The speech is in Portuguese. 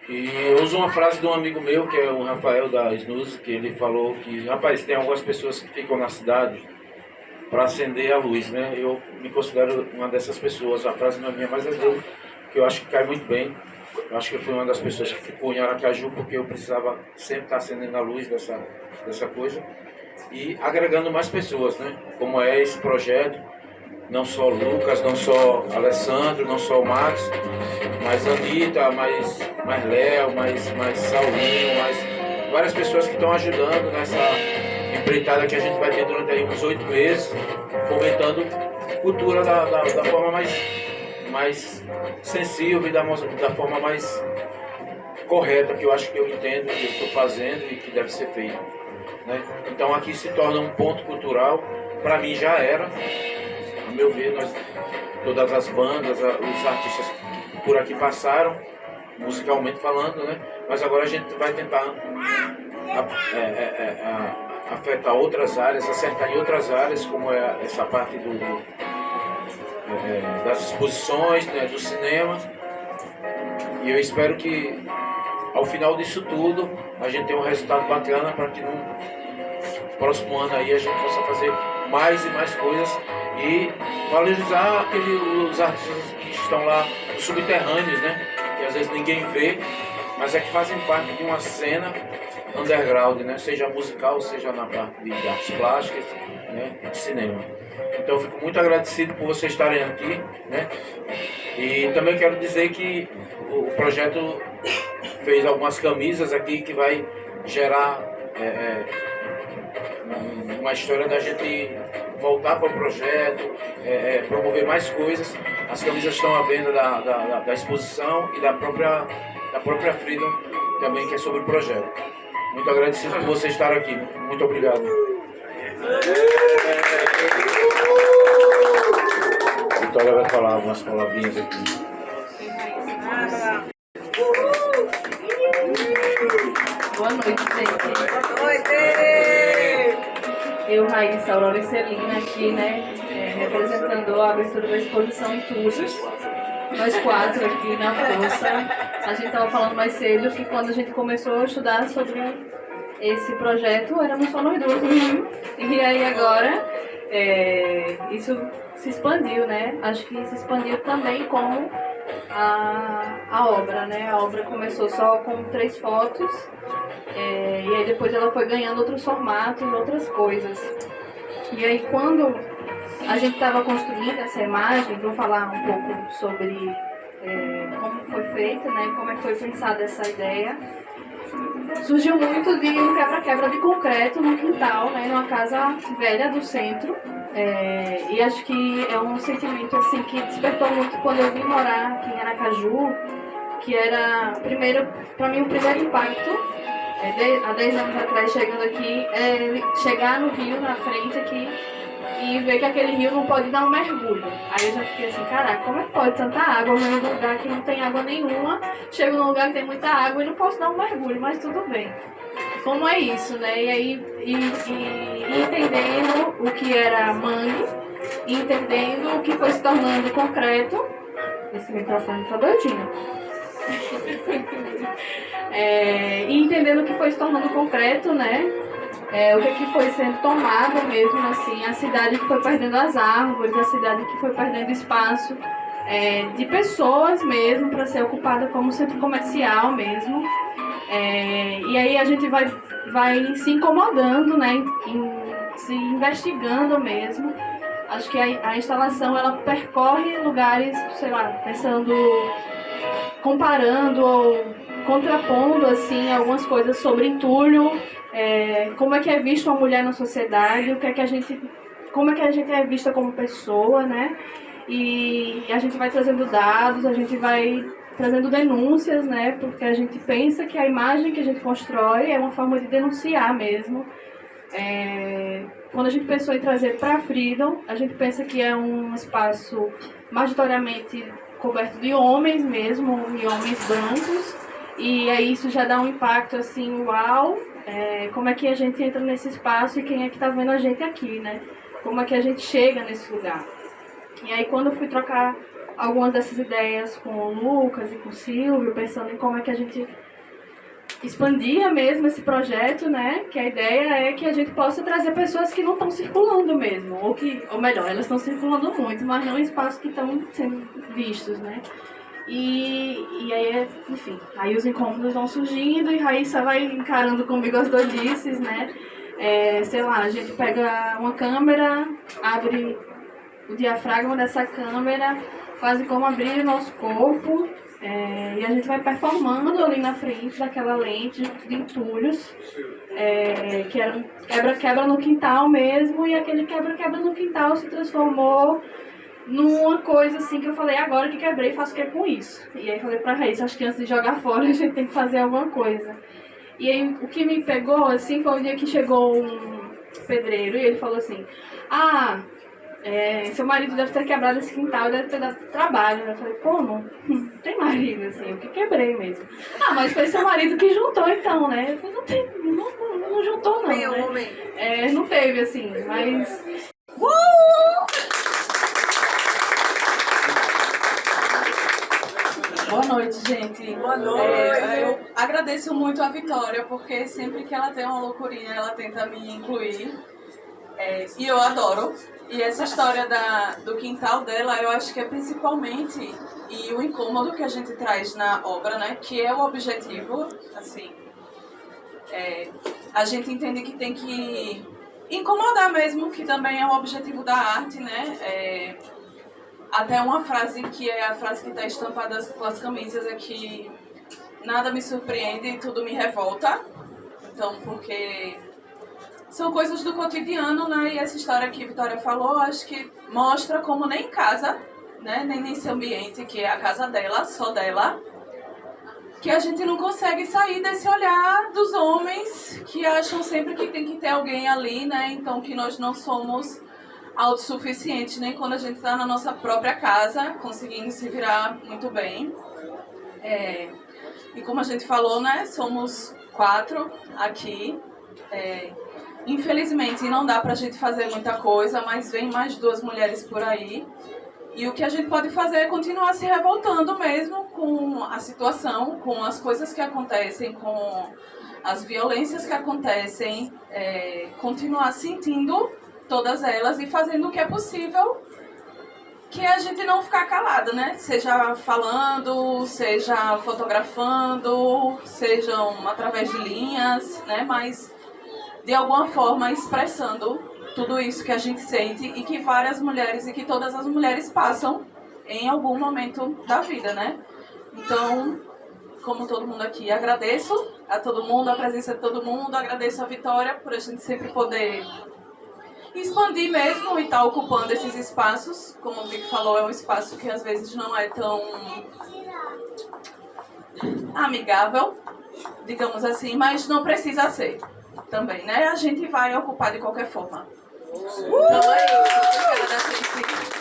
E eu uso uma frase de um amigo meu, que é o Rafael da Snooze, que ele falou que, rapaz, tem algumas pessoas que ficam na cidade para acender a luz, né? Eu me considero uma dessas pessoas. A frase não é minha, mas é dele, que eu acho que cai muito bem. Eu acho que eu fui uma das pessoas que ficou em Aracaju porque eu precisava sempre estar acendendo a luz dessa coisa e agregando mais pessoas, né? Como é esse projeto, não só Lucas, não só Alessandro, não só o Max, mais Anitta, mais Léo, mais Saulinho, mais várias pessoas que estão ajudando nessa empreitada que a gente vai ter durante aí uns 8 meses, fomentando cultura da forma mais sensível e da forma mais correta, que eu acho que eu entendo, que eu estou fazendo e que deve ser feito. Né? Então aqui se torna um ponto cultural, para mim já era, a meu ver, todas as bandas, os artistas que por aqui passaram, musicalmente falando, né? Mas agora a gente vai tentar afetar outras áreas, acertar em outras áreas, como é essa parte das exposições, né, do cinema. E eu espero que ao final disso tudo a gente tenha um resultado bacana para que no próximo ano aí a gente possa fazer mais e mais coisas e valorizar os artistas que estão lá nos subterrâneos, né? Que às vezes ninguém vê, mas é que fazem parte de uma cena underground, né? Seja musical, seja na parte de artes plásticas, né? De cinema. Então eu fico muito agradecido por vocês estarem aqui, né? E também quero dizer que o projeto fez algumas camisas aqui que vai gerar uma história da gente voltar para o projeto, promover mais coisas. As camisas estão à venda da exposição e da própria Freedom também, que é sobre o projeto. Muito agradecido por você estar aqui. Muito obrigado. Vitória vai falar algumas palavrinhas aqui. Boa noite, gente. Boa noite! Eu, Raíssa, Aurora e Celina aqui, né, representando a abertura da exposição em Tujos. Nós 4 aqui na força. A gente estava falando mais cedo que quando a gente começou a estudar sobre esse projeto, éramos só nós 2 mesmo. E aí agora, isso se expandiu, né? Acho que se expandiu também como a obra, né? A obra começou só com 3 fotos, e aí depois ela foi ganhando outros formatos, outras coisas. E aí quando a gente estava construindo essa imagem, vou falar um pouco sobre como foi feita, né? Como é que foi pensada essa ideia. Surgiu muito de um quebra-quebra de concreto no quintal, né? Numa casa velha do centro. E acho que é um sentimento assim que despertou muito quando eu vim morar aqui em Aracaju, que era, primeiro, para mim o primeiro impacto, há 10 anos atrás chegando aqui, chegar no rio na frente aqui e ver que aquele rio não pode dar um mergulho. Aí eu já fiquei assim, caraca, como é que pode tanta água num lugar que não tem água nenhuma, chego num lugar que tem muita água e não posso dar um mergulho, mas tudo bem. Como é isso, né? E aí, entendendo o que era mangue, entendendo o que foi se tornando concreto. Esse microfone tá doidinho. E entendendo o que foi se tornando concreto, né? O que foi sendo tomado mesmo, assim, a cidade que foi perdendo as árvores, a cidade que foi perdendo espaço de pessoas mesmo para ser ocupada como centro comercial mesmo. E aí a gente vai se incomodando, né, se investigando mesmo. Acho que a instalação ela percorre lugares, sei lá, pensando, comparando ou contrapondo assim algumas coisas sobre entulho, como é que é vista uma mulher na sociedade, como é que a gente é vista como pessoa, né? E a gente vai trazendo dados, a gente vai trazendo denúncias, né? Porque a gente pensa que a imagem que a gente constrói é uma forma de denunciar mesmo. Quando a gente pensou em trazer para a Freedom, a gente pensa que é um espaço majoritariamente coberto de homens mesmo, e homens brancos, e aí isso já dá um impacto assim, uau, como é que a gente entra nesse espaço e quem é que está vendo a gente aqui, né? Como é que a gente chega nesse lugar. E aí quando eu fui trocar algumas dessas ideias com o Lucas e com o Silvio, pensando em como é que a gente expandia mesmo esse projeto, né? Que a ideia é que a gente possa trazer pessoas que não estão circulando mesmo, ou melhor, elas estão circulando muito, mas não em espaços que estão sendo vistos, né? E aí, enfim, aí os incômodos vão surgindo e Raíssa vai encarando comigo as doidices, né? Sei lá, a gente pega uma câmera, abre o diafragma dessa câmera, quase como abrir o nosso corpo, e a gente vai performando ali na frente daquela lente de entulhos, que era um quebra-quebra no quintal mesmo, e aquele quebra-quebra no quintal se transformou numa coisa assim que eu falei, agora que quebrei, faço o que com isso? E aí falei pra Raíssa, acho que antes de jogar fora a gente tem que fazer alguma coisa. E aí o que me pegou, assim, foi o dia que chegou um pedreiro e ele falou assim, seu marido deve ter quebrado esse quintal, deve ter dado trabalho. Eu falei, pô, não tem marido, assim, eu que quebrei mesmo. Mas foi seu marido que juntou então, né? Eu falei, não juntou não, Meu né? homem. Não teve, assim, mas... Boa noite, gente. Boa noite. Eu agradeço muito a Vitória, porque sempre que ela tem uma loucurinha, ela tenta me incluir. E eu adoro. E essa história do quintal dela, eu acho que é principalmente e o incômodo que a gente traz na obra, né? Que é o objetivo, assim. A gente entende que tem que incomodar mesmo, que também é o objetivo da arte, né? Até uma frase que é a frase que está estampada com as camisas é que nada me surpreende e tudo me revolta. Então, porque são coisas do cotidiano, né? E essa história que a Vitória falou, acho que mostra como nem em casa, né? Nem nesse ambiente que é a casa dela, só dela, que a gente não consegue sair desse olhar dos homens que acham sempre que tem que ter alguém ali, né? Então, que nós não somos autossuficiente, nem quando a gente está na nossa própria casa, conseguindo se virar muito bem. E como a gente falou, né, somos 4 aqui. Infelizmente não dá pra gente fazer muita coisa, mas vem mais 2 mulheres por aí. E o que a gente pode fazer é continuar se revoltando mesmo com a situação, com as coisas que acontecem, com as violências que acontecem, continuar sentindo todas elas e fazendo o que é possível, que é a gente não ficar calada, né? Seja falando, seja fotografando, sejam através de linhas, né? Mas de alguma forma expressando tudo isso que a gente sente e que várias mulheres e que todas as mulheres passam em algum momento da vida, né? Então, como todo mundo aqui, agradeço a todo mundo, a presença de todo mundo, agradeço a Vitória por a gente sempre poder expandir mesmo e estar ocupando esses espaços. Como o Vic falou, é um espaço que às vezes não é tão amigável, digamos assim, mas não precisa ser também, né? A gente vai ocupar de qualquer forma. Então é isso. Obrigada, gente.